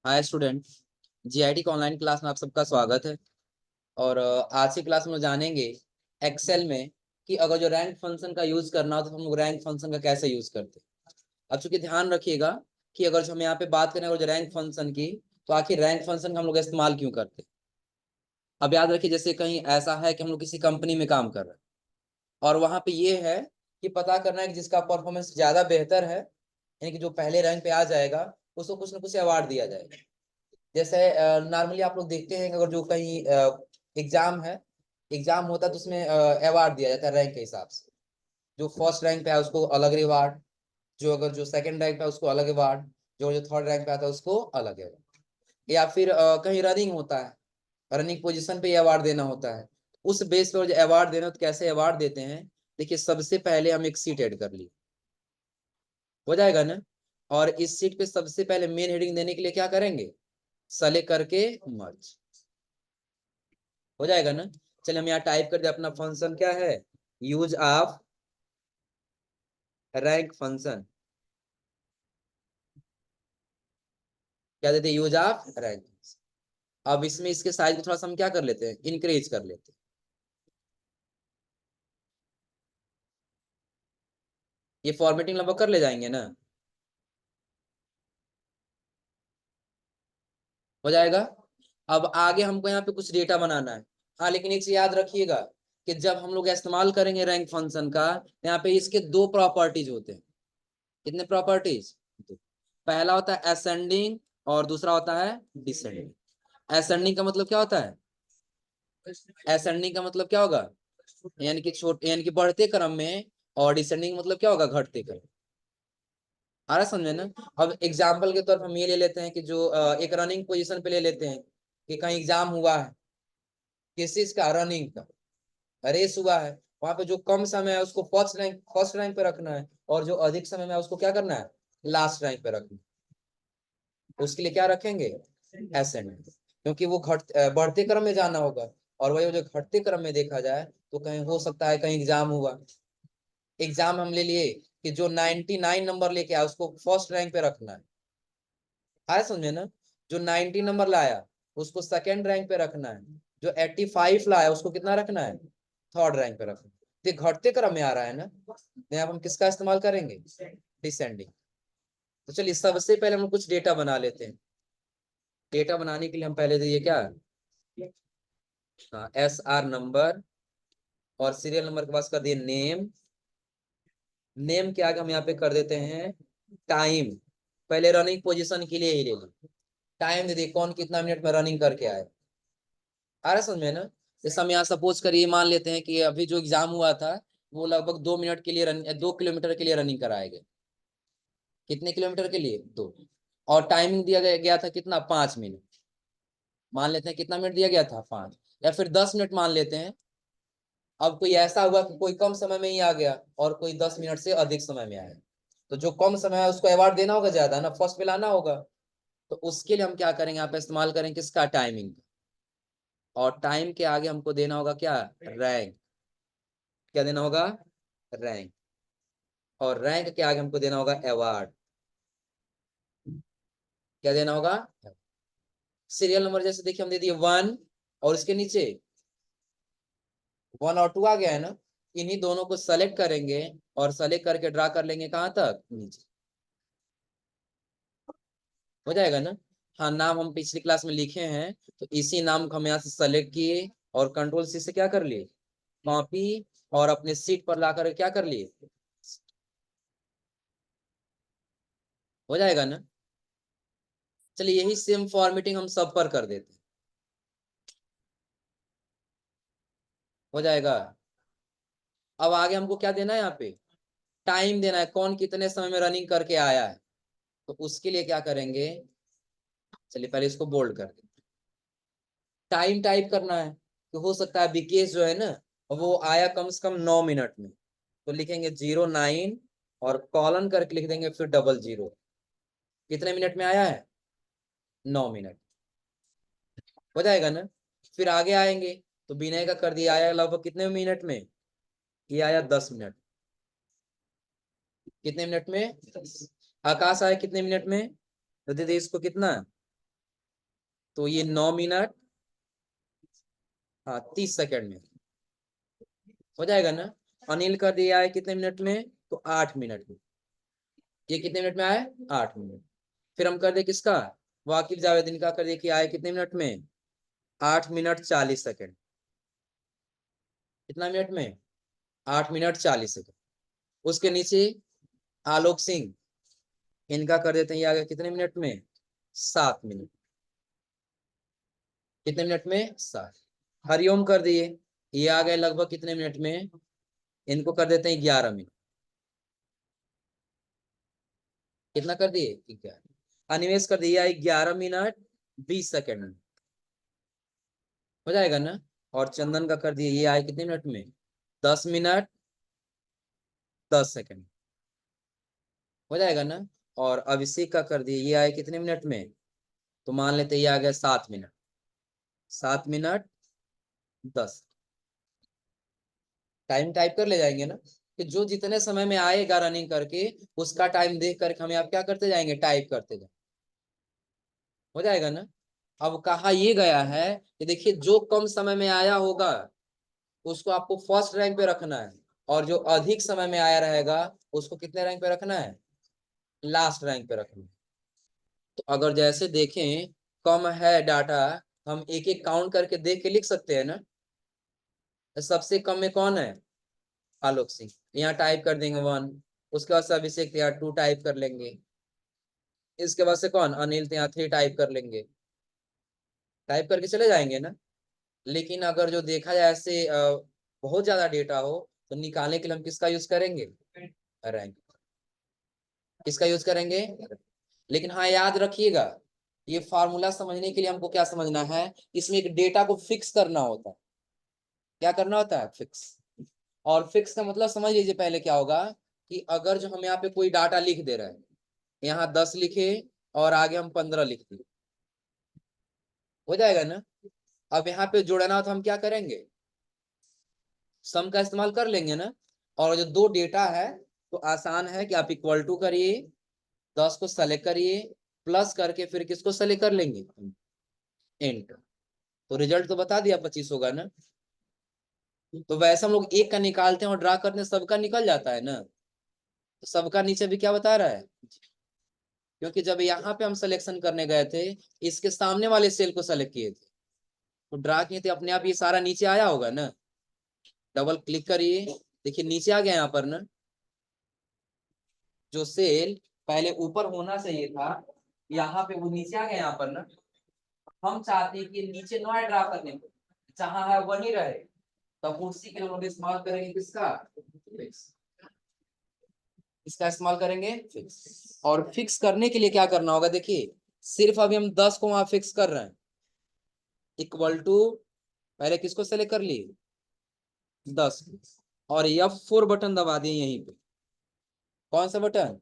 Hi student. GIT का online class में आप सबका स्वागत है। और आज की क्लास में जानेंगे एक्सेल में कि अगर जो रैंक फंक्शन का यूज करना हो तो हम लोग रैंक फंक्शन का कैसे यूज करते हैं। अब चूंकि ध्यान रखिएगा कि अगर जो हम यहाँ पे बात करें अगर जो रैंक फंक्शन की, तो आखिर रैंक फंक्शन का हम लोग इस्तेमाल क्यों करते हैं। अब याद रखिए, जैसे कहीं ऐसा है कि हम लोग किसी कंपनी में काम कर रहे हैं और वहां पे ये है कि पता करना है कि जिसका परफॉर्मेंस ज्यादा बेहतर है, यानी कि जो पहले रैंक पे आ जाएगा, उसको कुछ ना कुछ अवार्ड दिया जाएगा। जैसे नॉर्मली आप लोग देखते हैं कि अगर जो कहीं एग्जाम है, एग्जाम होता है तो उसमें अवार्ड दिया जाता है रैंक के हिसाब से। जो फर्स्ट रैंक पे है उसको अलग रिवार्ड, जो अगर जो सेकंड रैंक पे है उसको अलग अवार्ड, जो जो थर्ड रैंक पे आता है उसको अलग अवार्ड। या फिर कहीं रनिंग होता है, रनिंग पोजीशन पे अवार्ड देना होता है। उस बेस पर जो अवार्ड देना हो तो कैसे अवार्ड देते हैं। देखिए, सबसे पहले हम एक सीट ऐड कर लिए, हो जाएगा ना। और इस सीट पे सबसे पहले मेन हेडिंग देने के लिए क्या करेंगे, सेलेक्ट करके मर्ज, हो जाएगा ना। चलिए हम यहाँ टाइप कर दे, अपना फंक्शन क्या है, यूज ऑफ रैंक फंक्शन। क्या देते हैं, यूज ऑफ रैंक। अब इसमें इसके साइज को थोड़ा सा हम क्या कर लेते हैं, इंक्रीज कर लेते हैं। ये फॉर्मेटिंग लगभग कर ले जाएंगे ना, हो जाएगा। अब आगे हमको यहाँ पे कुछ डेटा बनाना है। हाँ, लेकिन एक चीज याद रखिएगा कि जब हम लोग इस्तेमाल करेंगे रैंक फंक्शन का, यहाँ पे इसके दो प्रॉपर्टीज होते हैं। कितने प्रॉपर्टीज, पहला होता है असेंडिंग और दूसरा होता है डिसेंडिंग। असेंडिंग का मतलब क्या होता है, असेंडिंग का मतलब क्या होगा, यानी कि छोटे यानी कि बढ़ते क्रम में। और डिसेंडिंग मतलब क्या होगा, घटते क्रम। आ रहा समझे ना। अब एग्जाम्पल के तौर पर हम ये ले लेते हैं कि जो एक रनिंग पोजीशन पे ले लेते हैं कि कहीं एग्जाम हुआ है, किस चीज का, रनिंग का रेस हुआ है। वहां पे जो कम समय है उसको फर्स्ट रैंक पे रखना है, और जो अधिक समय में है उसको क्या करना है, लास्ट रैंक पे रखना है। उसके लिए क्या रखेंगे, एसेंड, क्योंकि वो बढ़ते क्रम में जाना होगा। और वही जो घटते क्रम में देखा जाए तो कहीं हो सकता है कहीं एग्जाम हुआ, एग्जाम हम ले लिए कि जो 99 नंबर लेके आया उसको फर्स्ट रैंक पे रखना है। आया समझे ना। जो 90 नंबर लाया उसको सेकंड रैंक पे रखना है। जो 85 लाया उसको कितना रखना है, थर्ड रैंक पे रखना है। तो ये घटते क्रम में आ रहा है ना, तो यहाँ हम किसका इस्तेमाल करेंगे, डिसेंडिंग। तो चलिए सबसे पहले हम कुछ डेटा बना लेते हैं। डेटा बनाने के लिए हम पहले दिए क्या, हाँ, एस आर नंबर, और सीरियल नंबर के पास कर दिए नेम। नेम के आगे हम यहाँ पे कर देते हैं टाइम। पहले रनिंग पोजीशन के लिए ही ले ली, टाइम दे दिए कौन कितना मिनट में रनिंग करके आए। आ रहा समझ में ना। जैसे हम यहाँ सपोज करिए, मान लेते हैं कि अभी जो एग्जाम हुआ था वो लगभग 2 मिनट के लिए 2 किलोमीटर के लिए रनिंग कराए गए। कितने किलोमीटर के लिए, 2। और टाइमिंग दिया गया था कितना, 5 मिनट। मान लेते हैं कितना मिनट दिया गया था, 5, या फिर 10 मिनट मान लेते हैं। अब कोई ऐसा हुआ कि कोई कम समय में ही आ गया और कोई 10 मिनट से अधिक समय में आया, तो जो कम समय है उसको अवार्ड देना होगा ज्यादा ना, फर्स्ट पे लाना होगा। तो उसके लिए हम क्या करेंगे, यहाँ पे इस्तेमाल करेंगे किसका, टाइमिंग। और टाइम के आगे हमको देना होगा क्या, रैंक। क्या देना होगा, रैंक। और रैंक के आगे हमको देना होगा अवार्ड। क्या देना होगा, सीरियल नंबर। जैसे देखिए हम दे दिए 1, और इसके नीचे 1 और 2 आ गया है ना। इन्हीं दोनों को सेलेक्ट करेंगे और सेलेक्ट करके ड्रा कर लेंगे कहाँ तक, नीचे, हो जाएगा ना। हाँ, नाम हम पिछली क्लास में लिखे हैं, तो इसी नाम को हम यहाँ से सेलेक्ट किए और कंट्रोल सी से क्या कर लिए, कॉपी, और अपने सीट पर लाकर क्या कर लिए, हो जाएगा ना। चलिए यही सेम फॉर्मेटिंग हम सब पर कर देते हैं, हो जाएगा। अब आगे हमको क्या देना है, यहाँ पे टाइम देना है, कौन कितने समय में रनिंग करके आया है। तो उसके लिए क्या करेंगे, चलिए पहले इसको बोल्ड कर दें। टाइम टाइप करना है, तो हो सकता है विकेश जो है ना, वो आया कम से कम 9 मिनट में। तो लिखेंगे 09 और कॉलन करके लिख देंगे फिर 00। कितने मिनट में आया है, 9 मिनट, हो जाएगा ना। फिर आगे आएंगे तो विनय का कर दिया, आया लगभग कितने मिनट में, ये आया 10 मिनट। कितने मिनट में, आकाश आया कितने मिनट में, तो दीदी इसको कितना, तो ये 9 मिनट, हाँ 30 सेकंड में हो जाएगा ना। अनिल कर दिया है कितने मिनट में, तो 8 मिनट में। ये कितने मिनट में आए, 8 मिनट। फिर हम कर दे किसका, वाकिफ जावेदीन का कर दिए कि आए कितने मिनट में, 8 मिनट 40 सेकंड। कितना मिनट में, 8 मिनट 40 सेकंड। उसके नीचे आलोक सिंह, इनका कर देते हैं ये आ गया कितने मिनट में, 7 मिनट। कितने मिनट में, 7। हरिओम कर दिए, ये आ गए लगभग कितने मिनट में, इनको कर देते हैं 11 मिनट। कितना कर दिए, 11। अनिमेश कर दिया 11 मिनट 20 सेकंड में, हो जाएगा ना। और चंदन का कर दिए, ये आए कितने मिनट में, 10 मिनट 10 सेकंड, हो जाएगा ना। और अभिषेक का कर दिए, ये आए कितने मिनट में, तो मान लेते ये आ गया 7 मिनट, 7 मिनट 10। टाइम टाइप कर ले जाएंगे ना, कि जो जितने समय में आएगा रनिंग करके, उसका टाइम देख करके हमें आप क्या करते जाएंगे, टाइप करते जाएंगे, हो जाएगा ना। अब कहा ये गया है कि देखिए जो कम समय में आया होगा उसको आपको फर्स्ट रैंक पे रखना है, और जो अधिक समय में आया रहेगा उसको कितने रैंक पे रखना है, लास्ट रैंक पे रखना है। तो अगर जैसे देखें कम है डाटा, हम एक एक काउंट करके देख के लिख सकते हैं ना। तो सबसे कम में कौन है, आलोक सिंह, यहाँ टाइप कर देंगे 1। उसके बाद से अभिषेक, यहाँ 2 टाइप कर लेंगे। इसके बाद से कौन, अनिल, यहाँ 3 टाइप कर लेंगे। टाइप करके चले जाएंगे ना। लेकिन अगर जो देखा जाए ऐसे बहुत ज्यादा डेटा हो, तो निकालने के लिए हम किसका यूज करेंगे, रैंक। किसका यूज करेंगे, लेकिन हाँ याद रखिएगा, ये फार्मूला समझने के लिए हमको क्या समझना है, इसमें एक डेटा को फिक्स करना होता है। क्या करना होता है, फिक्स। और फिक्स का मतलब समझ लीजिए पहले क्या होगा, कि अगर जो हम यहाँ पे कोई डाटा लिख दे रहे हैं, यहाँ 10 लिखे और आगे हम 15 लिख दिए, हो जाएगा ना। अब यहाँ पे जोड़ना हो तो हम क्या करेंगे, सम का इस्तेमाल कर लेंगे ना। और जो दो डेटा है तो आसान है कि आप इक्वल टू करिए, 10 को सेलेक्ट करिए, प्लस करके फिर किसको सेलेक्ट कर लेंगे, इंट। तो रिजल्ट तो बता दिया 25 होगा ना। तो वैसे हम लोग एक का निकालते हैं और ड्रा करते हैं, सबका निकल जाता है ना। तो सबका नीचे भी क्या बता रहा है, क्योंकि जब यहाँ पे हम सिलेक्शन करने गए थे, इसके सामने वाले सेल को सेलेक्ट किए थे, तो ड्रा किए थे, अपने आप ये सारा नीचे आया होगा ना। डबल क्लिक करिए, देखिए नीचे आ गया यहाँ पर ना। जो सेल पहले ऊपर होना चाहिए था, यहाँ पे वो नीचे आ गया यहाँ पर ना। हम चाहते हैं कि नीचे नो ड्रा करने को, जहां है वही रहे। तो कुर्सी के लिए हम इस्तेमाल करेंगे किसका, फिक्स। इसका इस्तेमाल करेंगे फिक्स। और फिक्स करने के लिए क्या करना होगा, देखिए सिर्फ अभी हम 10 को वहां फिक्स कर रहे हैं, इक्वल टू, पहले किसको सेलेक्ट कर लिए, 10। और F4 बटन दबा दिए यहीं पे। कौन सा बटन,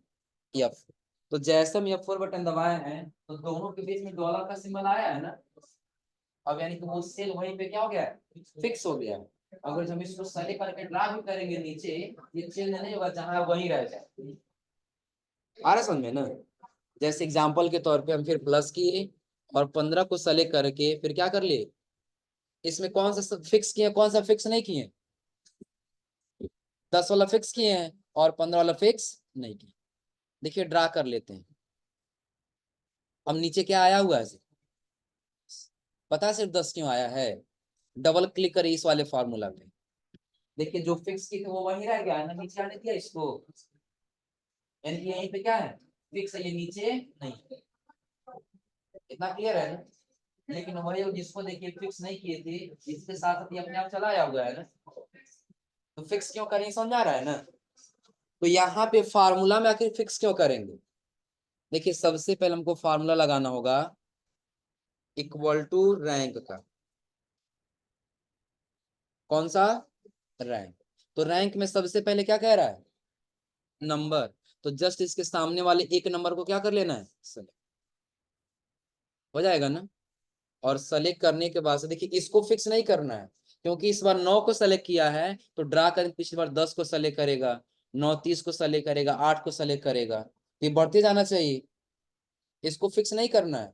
F। तो जैसे हम F4 बटन दबाए हैं, तो दोनों के बीच में डॉलर का सिंबल आया है ना। अब यानी कि वो सेल वहीं पे क्या हो गया है, फिक्स हो गया है। अगर हम इसको सेलेक्ट करके ड्रा भी करेंगे नीचे, ये चेंज नहीं होगा, जहां वहीं रह जाए। आ रहा समझ में ना। जैसे एग्जांपल के तौर पे हम फिर प्लस किए और 15 को सेलेक्ट करके फिर क्या कर लिए, इसमें कौन सा फिक्स किए, कौन सा फिक्स नहीं किए, 10 वाला फिक्स किए हैं और 15 वाला फिक्स नहीं किए। देखिए ड्रा कर लेते हैं। अब नीचे क्या आया हुआ है, पता सिर्फ 10 क्यों आया है, डबल क्लिक करिए इस वाले फार्मूला पे। देखिए जो फिक्स की थी वो वही रह गया है ना, नीचे आने दिया इसको। यानी कि यहीं पे क्या है, फिक्स है, ये नीचे नहीं है। इतना क्लियर है ना। लेकिन वही जिसको देखिए फिक्स नहीं किए थे, इसके साथ साथ ये अपने आप चला आया हुआ है ना। तो फिक्स क्यों करें, समझा रहा है ना। तो यहाँ पे फार्मूला में आखिर फिक्स क्यों करेंगे, देखिए सबसे पहले हमको फार्मूला लगाना होगा इक्वल टू रैंक का। कौन सा, रैंक। तो रैंक में सबसे पहले क्या कह रहा है, नंबर। तो जस्ट इसके सामने वाले एक नंबर को क्या कर लेना है, सेलेक्ट, हो जाएगा ना। और सेलेक्ट करने के बाद से देखिए इसको फिक्स नहीं करना है, क्योंकि इस बार 9 को सेलेक्ट किया है, तो ड्रा कर पिछली बार 10 को सेलेक्ट करेगा, 9 30 को सेलेक्ट करेगा, 8 को सेलेक्ट करेगा, ये बढ़ते जाना चाहिए। इसको फिक्स नहीं करना है।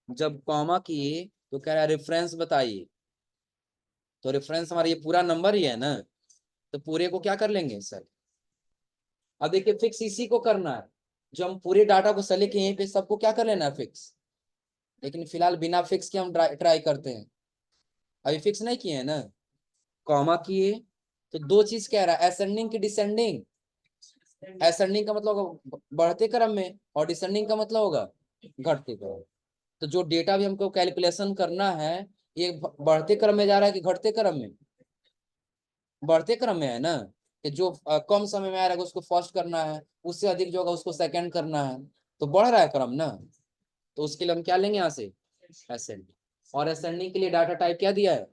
जब कॉमा किए तो कह रहा है रेफरेंस बताइए, तो रेफरेंस हमारा ये पूरा नंबर ही है ना, तो पूरे को क्या कर लेंगे सर। अब देखिए फिक्स इसी को करना है, जो हम पूरे डाटा को सेलेक्ट किए यहीं पे सबको क्या कर लेना है फिक्स, लेकिन फिलहाल बिना फिक्स के हम ट्राई करते हैं, अभी फिक्स नहीं किए हैं ना। कॉमा किए तो दो चीज कह रहा है, असेंडिंग की डिसेंडिंग। असेंडिंग का मतलब होगा बढ़ते क्रम में, और डिसेंडिंग का मतलब होगा घटते क्रम। तो जो डेटा भी हमको कैलकुलेशन करना है, ये बढ़ते क्रम में जा रहा है कि घटते क्रम में, बढ़ते क्रम में है ना, कि जो कम समय में आ रहा है उसको फर्स्ट करना है, उससे अधिक जो होगा उसको सेकंड करना है, तो बढ़ रहा है क्रम ना। तो उसके लिए हम क्या लेंगे यहाँ से, असेंडिंग। और असेंडिंग के लिए डाटा टाइप क्या दिया है,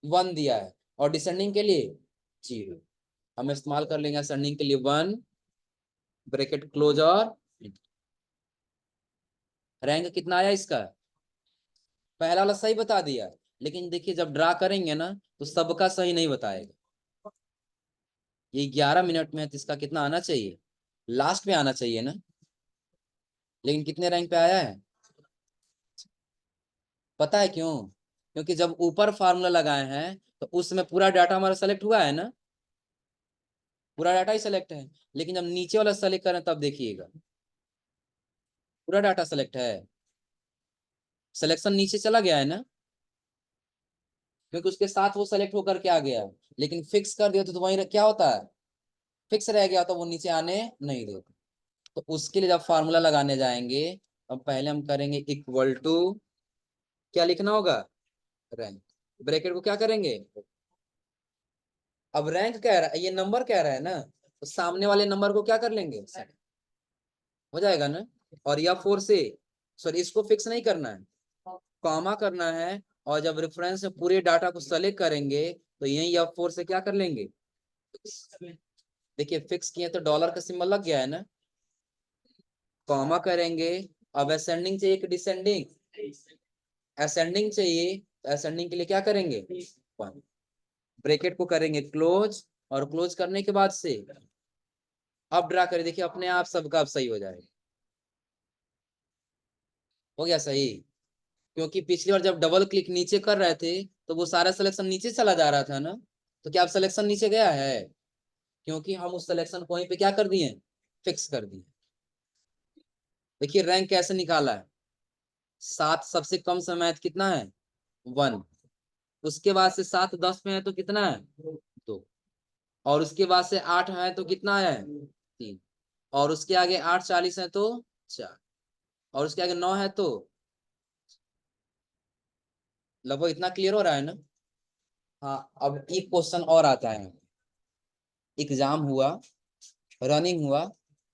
1 दिया है, और डिसेंडिंग के लिए 0। हम इस्तेमाल कर लेंगे असेंडिंग के लिए 1 ब्रैकेट क्लोज, और रैंक कितना आया इसका, पहला वाला सही बता दिया, लेकिन देखिए जब ड्रा करेंगे ना तो सबका सही नहीं बताएगा। ये 11 मिनट में है तो इसका कितना आना चाहिए, लास्ट में आना चाहिए ना, लेकिन कितने रैंक पे आया है, पता है क्यों, क्योंकि जब ऊपर फार्मूला लगाए हैं तो उसमें पूरा डाटा हमारा सेलेक्ट हुआ है ना, पूरा डाटा ही सेलेक्ट है, लेकिन जब नीचे वाला सेलेक्ट करें तब देखिएगा पूरा डाटा सेलेक्ट है, सिलेक्शन नीचे चला गया है ना, क्योंकि उसके साथ वो सेलेक्ट होकर के आ गया, लेकिन फिक्स कर दिया तो वहीं क्या होता है, फिक्स रह गया तो वो नीचे आने नहीं देता। तो उसके लिए जब फार्मूला लगाने जाएंगे, अब पहले हम करेंगे इक्वल टू, क्या लिखना होगा, रैंक, ब्रैकेट को क्या करेंगे, अब रैंक कह रहा है, ये नंबर कह रहा है ना, तो सामने वाले नंबर को क्या कर लेंगे, हो जाएगा ना। और या फोर से, सॉरी इसको फिक्स नहीं करना है, कॉमा करना है, और जब रेफरेंस में पूरे डाटा को सेलेक्ट करेंगे तो यही या फोर से क्या कर लेंगे, देखिए फिक्स किए तो डॉलर का सिंबल लग गया है ना, कॉमा करेंगे, अब असेंडिंग चाहिए कि डिसेंडिंग, असेंडिंग चाहिए, तो असेंडिंग के लिए क्या करेंगे, ब्रैकेट को करेंगे क्लोज, और क्लोज करने के बाद से अब ड्रा करें, देखिए अपने आप सबका अब सही हो जाएगा, हो गया सही। क्योंकि पिछली बार जब डबल क्लिक नीचे कर रहे थे तो वो सारा सिलेक्शन नीचे चला जा रहा था ना, तो क्या अब सिलेक्शन नीचे गया है, क्योंकि हम उस सिलेक्शन को वहीं पे क्या कर दिए, फिक्स कर दिए। देखिए रैंक कैसे निकाला है, 7 सबसे कम समय कितना है, 1, उसके बाद से 7 10 में है तो कितना है, 2, और उसके बाद से 8 है तो कितना है, 3, और उसके आगे 8 40 है तो 4, और उसके आगे 9 है तो, लगभग इतना क्लियर हो रहा है ना। हाँ अब एक क्वेश्चन और आता है, एग्जाम हुआ, रनिंग हुआ,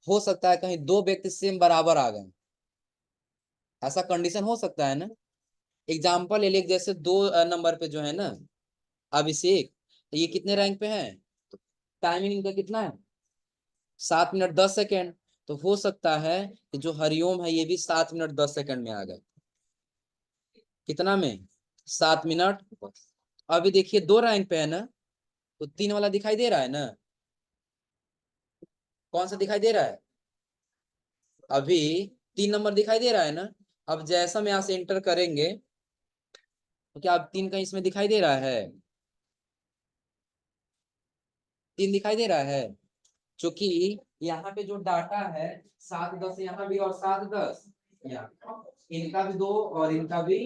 हो सकता है कहीं दो व्यक्ति सेम बराबर आ गए, ऐसा कंडीशन हो सकता है ना। एग्जाम्पल ले ले, जैसे 2 नंबर पे जो है ना अभिषेक, तो ये कितने रैंक पे है, तो टाइमिंग इनका कितना है, 7 मिनट 10 सेकेंड, तो हो सकता है कि जो हरिओम है ये भी 7 मिनट 10 सेकेंड में आ गए, कितना में, 7 मिनट। अभी देखिए 2 रैंक पे है ना, तो 3 वाला दिखाई दे रहा है ना, कौन सा दिखाई दे रहा है, अभी 3 नंबर दिखाई दे रहा है ना। अब जैसा हम यहाँ से एंटर करेंगे तो क्या अब 3 कहीं इसमें दिखाई दे रहा है, 3 दिखाई दे रहा है, क्योंकि यहाँ पे जो डाटा है 7 10 यहाँ भी और 7 10 यहाँ, इनका भी 2 और इनका भी,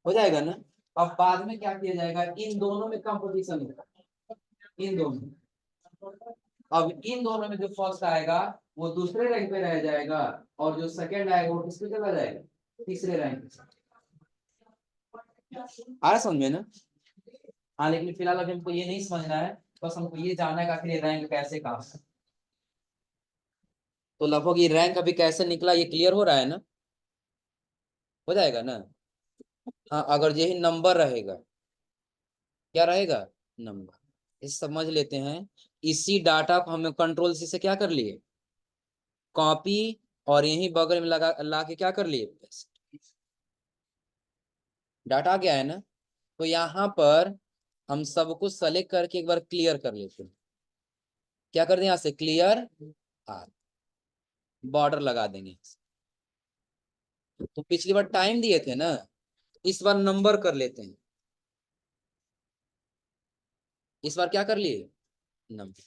हो जाएगा ना। अब बाद में क्या किया जाएगा, इन दोनों में कंपटीशन होगा, इन दोनों, अब इन दोनों में जो फर्स्ट आएगा वो दूसरे रैंक पे रह जाएगा, और जो सेकंड आएगा वो किस पे चला जाएगा, तीसरे रैंक पे। आ रहा समझ में ना। हाँ लेकिन फिलहाल अभी हमको ये नहीं समझना है, बस हमको ये जानना है कि आखिर ये रैंक कैसे काम, तो लगभग ये रैंक अभी कैसे निकला ये क्लियर हो रहा है ना, हो जाएगा ना। हाँ अगर यही नंबर रहेगा, क्या रहेगा, नंबर, इस समझ लेते हैं। इसी डाटा को हमें कंट्रोल सी से क्या कर लिए, कॉपी, और यही बगल में लगा ला के क्या कर लिए, डाटा आ गया है ना। तो यहाँ पर हम सबको सेलेक्ट करके एक बार क्लियर कर लेते हैं, क्या कर दें यहाँ से क्लियर, आर, बॉर्डर लगा देंगे, तो पिछली बार टाइम दिए थे ना, इस बार नंबर कर लेते हैं। इस बार क्या कर लिए, नंबर।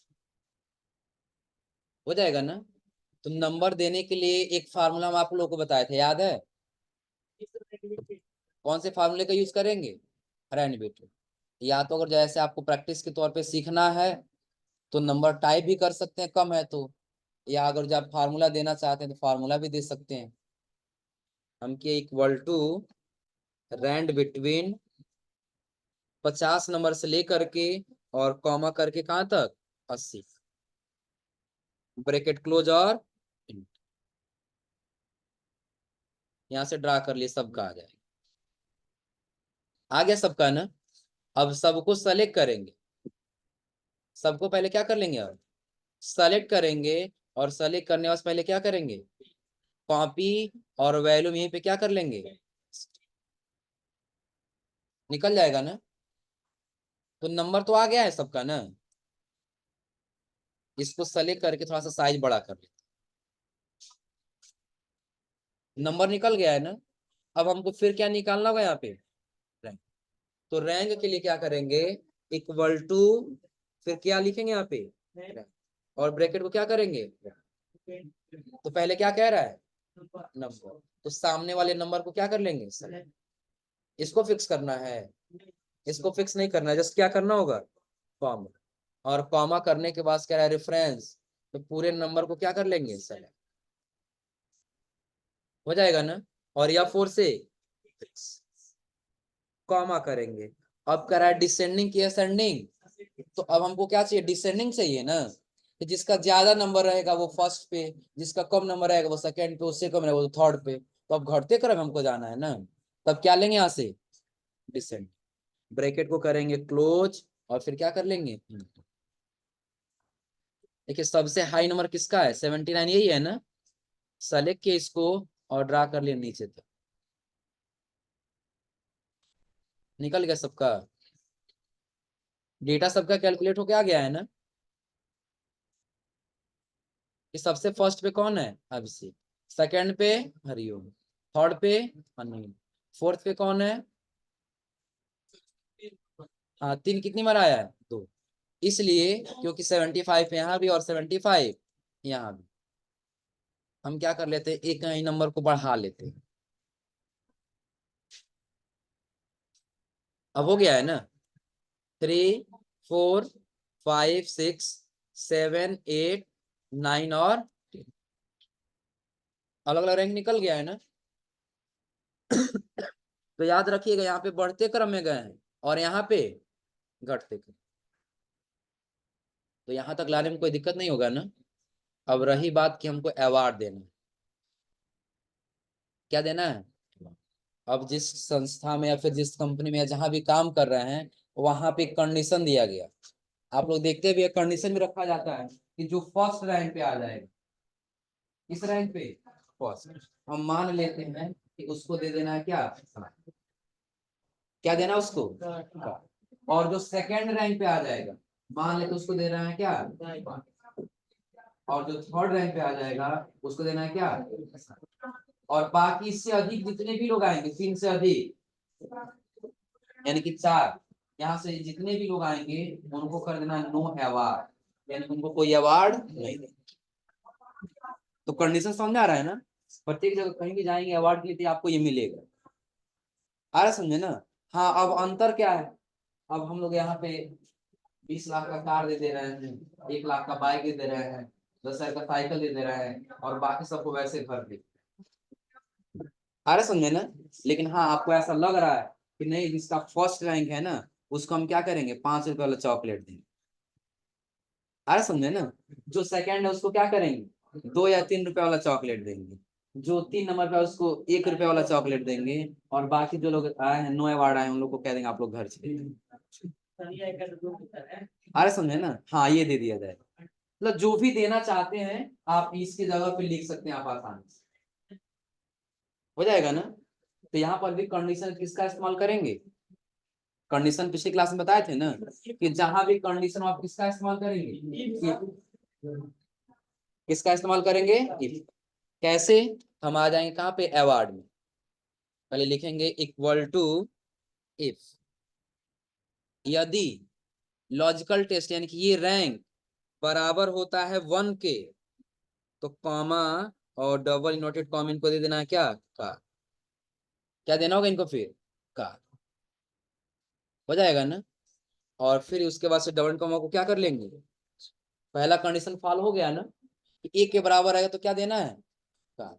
हो जाएगा ना। तो नंबर देने के लिए एक फार्मूला हम आप लोगों को बताए थे, याद है? कौन से फार्मूले का यूज करेंगे, रैंडबिट। या तो अगर जैसे आपको प्रैक्टिस के तौर पे सीखना है तो नंबर टाइप भी कर सकते हैं, कम है तो। या अगर जब फार्मूला देना चाहते हैं तो फार्मूला भी दे सकते हैं। हम के equal to rand between 50 number से लेकर के और कॉमा करके कहां तक, 80, ब्रैकेट क्लोज और यहां से ड्रा कर लिए, सबका आ जाएगा। आ गया सबका ना। अब सबको सेलेक्ट करेंगे। सबको पहले क्या कर लेंगे, अब सेलेक्ट करेंगे। और सेलेक्ट करने वाले पहले क्या करेंगे, कॉपी और वैल्यू यहीं पे क्या कर लेंगे, निकल जाएगा ना। तो नंबर तो आ गया है सबका ना। इसको सेलेक्ट करके थोड़ा सा साइज बड़ा कर लेते, नंबर निकल गया है ना। अब हमको फिर क्या निकालना होगा यहाँ पे, रैंक। तो रैंक के लिए क्या करेंगे, इक्वल टू, फिर क्या लिखेंगे यहाँ पे, रैंक। और ब्रैकेट को क्या करेंगे, तो पहले क्या कह रहा है, नंबर। तो सामने वाले नंबर को क्या कर लेंगे, इसको फिक्स करना है। इसको फिक्स नहीं करना है, जस्ट क्या करना होगा, कॉमा। और कॉमा करने के बाद क्या है, रेफरेंस। तो पूरे नंबर को क्या कर लेंगे, सेलेक्ट। हो जाएगा ना। और या फोर से कॉमा करेंगे। अब करा है डिसेंडिंग की असेंडिंग। तो अब हमको क्या चाहिए, डिसेंडिंग चाहिए ना। तो जिसका ज्यादा नंबर रहेगा वो फर्स्ट पे, जिसका कम नंबर रहेगा वो सेकंड पे, उससे कम रहेगा वो थर्ड पे। तो अब घटते क्रम हमको जाना है ना। तब क्या लेंगे यहाँ से, डिसेंड। ब्रैकेट को करेंगे क्लोज और फिर क्या कर लेंगे, देखिए सबसे हाई नंबर किसका है, 79, यही है ना। सेलेक्ट किए इसको और ड्रा कर लिए नीचे तक, निकल गया सबका। डेटा सबका कैलकुलेट होके आ गया है ना। कि सबसे फर्स्ट पे कौन है, अभिषेक। सेकंड पे हरिओम। थर्ड पे अनिल। फोर्थ पे कौन है, हाँ तीन, कितनी बार आया है, दो। इसलिए क्योंकि 75 यहाँ भी और 75 यहाँ भी, हम क्या कर लेते हैं, एक ही नंबर को बढ़ा लेते हैं। अब हो गया है ना। 3 4 5 6 7 8 9 और अलग अलग रैंक निकल गया है ना। तो याद रखिएगा यहाँ पे बढ़ते क्रम में गए हैं और यहाँ पे घटते क्रम। तो यहाँ तक लाने में कोई दिक्कत नहीं होगा ना। अब रही बात कि हमको अवार्ड देना है, क्या देना है। अब जिस संस्था में या फिर जिस कंपनी में या जहां भी काम कर रहे हैं, वहां पे कंडीशन दिया गया। आप लोग देखते भी, कंडीशन भी रखा जाता है कि जो फर्स्ट रैंक पे आ जाएगा, इस रैंक पे फर्स्ट, हम मान लेते हैं कि उसको दे देना है क्या, क्या देना उसको, और जो सेकंड रैंक पे आ जाएगा, मान लेते उसको दे रहा है क्या, और जो थर्ड रैंक पे आ जाएगा उसको देना है क्या। और बाकी इससे अधिक जितने भी लोग आएंगे, 3 से अधिक यानी कि 4, यहाँ से जितने भी लोग आएंगे उनको कर देना नो अवार्ड, यानी उनको कोई अवार्ड नहीं देना। तो कंडीशन समझ आ रहा है ना। प्रत्येक जगह कहीं भी जाएंगे अवार्ड के लिए तो आपको ये मिलेगा। आ रहा समझे ना। हाँ अब अंतर क्या है, अब हम लोग यहाँ पे 20 लाख का कार दे दे रहे हैं, 1 लाख का बाइक दे दे रहे हैं, 10 हजार का साइकिल दे दे रहे हैं, और बाकी सबको वैसे भर दे। आ रहा समझे ना। लेकिन हाँ आपको ऐसा लग रहा है कि नहीं, जिसका फर्स्ट रैंक है ना उसको हम क्या करेंगे, 5 रुपए वाला चॉकलेट देंगे। आ रहा समझे ना। जो सेकंड है उसको क्या करेंगे, 2 या 3 रुपए वाला चॉकलेट देंगे। जो 3 नंबर पे है उसको 1 रुपए वाला चॉकलेट देंगे। और बाकी जो लोग आए हैं, नो अवार्ड आए, उन लोग को कह देंगे आप लोग घर चले जाइए। आ रहा समझे ना, हाँ ये दे दिया जाएगा। मतलब जो भी देना चाहते हैं आप इसकी जगह पे लिख सकते हैं आप आसानी से। हो जाएगा ना। तो यहाँ पर भी कंडीशन किसका इस्तेमाल करेंगे, कंडीशन पिछली क्लास में बताए थे ना, कि जहां भी कंडीशन आप किसका इस्तेमाल करेंगे, किसका इस्तेमाल करेंगे, if। कैसे, हम आ जाएंगे कहाँ पे, अवार्ड में। पहले लिखेंगे इक्वल टू इफ यदि लॉजिकल टेस्ट यानी कि ये रैंक बराबर होता है 1 के, तो कॉमा और डबल इनवर्टेड कॉमा इनको दे देना है क्या, का। क्या देना होगा इनको फिर, का। हो जाएगा ना। और फिर उसके बाद से डबल कॉमा को क्या कर लेंगे, पहला कंडीशन फॉलो हो गया ना कि एक के बराबर आएगा तो क्या देना है, का।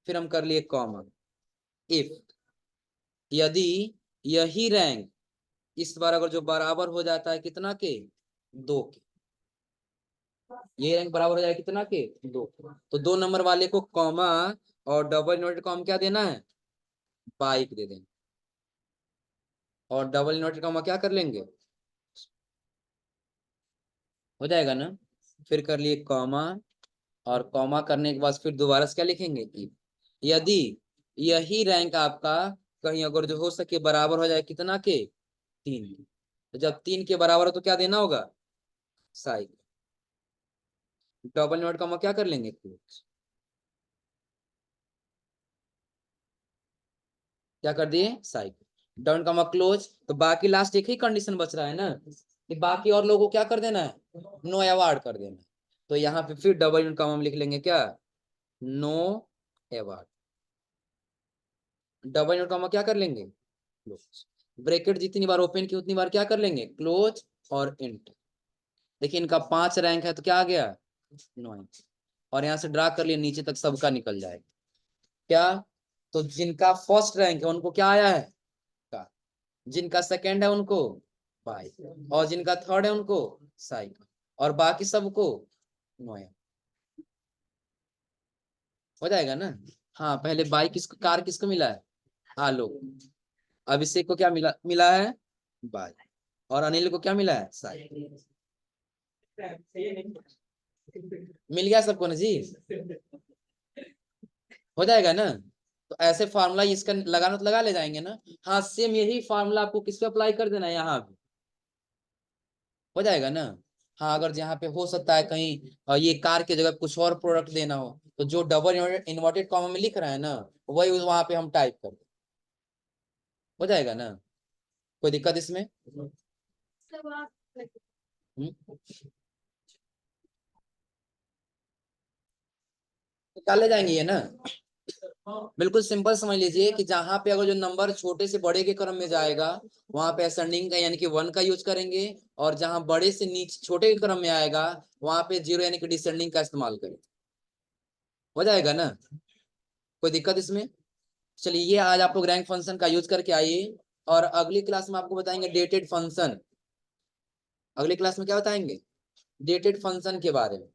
फिर हम कर लिए कॉमा, इफ यदि यही रैंक इस बार अगर जो बराबर हो जाता है कितना के, 2 के, ये रैंक बराबर हो जाएगा कितना के, 2, तो 2 नंबर वाले को कॉमा और डबल इनवर्टेड कॉमा क्या देना है, बाइक दे देंगे। और डबल इनवर्टेड कॉमा क्या कर लेंगे, हो जाएगा ना। फिर कर लिए कॉमा, और कॉमा करने के बाद फिर दोबारा से क्या लिखेंगे, if यदि यही रैंक आपका कहीं अगर जो हो सके बराबर हो जाए कितना के, 3 के, तो जब 3 के बराबर हो तो क्या देना होगा, साइक। डबल नोट कॉमा क्या कर लेंगे, क्लोज। क्या कर दिए, साइक। Double comma close. तो बाकी लास्ट एक ही कंडीशन बच रहा है ना कि बाकी और लोगों को क्या कर देना है, नो अवार्ड कर देना है। तो यहाँ पे फिर डबल नोट कॉमा हम लिख लेंगे क्या, no award. Double quote comma क्या कर लेंगे, क्लोज। ब्रैकेट जितनी बार ओपन की उतनी बार क्या कर लेंगे, क्लोज और इंट। देखिए इनका 5 रैंक है तो क्या आ गया, 9। और यहाँ से ड्रा कर लिए नीचे तक सबका निकल जाएगा क्या। तो जिनका फर्स्ट रैंक है उनको क्या आया है, का। जिनका सेकंड है उनको बाई, और जिनका थर्ड है उनको साई, और बाकी सबको नोया। हो जाएगा ना। हाँ पहले बाई किसको, कार किसको मिला है, आलोक। अभिषेक को क्या मिला, मिला है बाई। और अनिल को क्या मिला है, साई। मिल गया सबको ना जी, हो जाएगा ना। तो ऐसे फार्मूला इसका लगाना तो लगा ले जाएंगे ना। हाँ सेम यही फार्मूला आपको किस पे अप्लाई कर देना है, यहाँ पे हो जाएगा ना। हाँ अगर जहाँ पे हो सकता है कहीं ये कार के जगह कुछ और प्रोडक्ट देना हो, तो जो डबल इन्वर्टेड कॉमा में लिख रहा है ना, वही वहां पे हम टाइप कर दें। हो जाएगा ना, कोई दिक्कत इसमें। निकाले जाएंगे ये ना। बिल्कुल सिंपल समझ लीजिए कि जहां पे अगर जो नंबर छोटे से बड़े के क्रम में जाएगा, वहां पे असेंडिंग का यानी कि 1 का यूज करेंगे। और जहां बड़े से नीचे छोटे के क्रम में आएगा, वहां पे 0 यानी कि डिसेंडिंग का इस्तेमाल करें। हो जाएगा ना, कोई दिक्कत इसमें। चलिए ये आज आप लोग रैंक फंक्शन का यूज करके आइए। और अगली क्लास में आपको बताएंगे डेटेड फंक्शन। अगली क्लास में क्या बताएंगे, डेटेड फंक्शन के बारे में।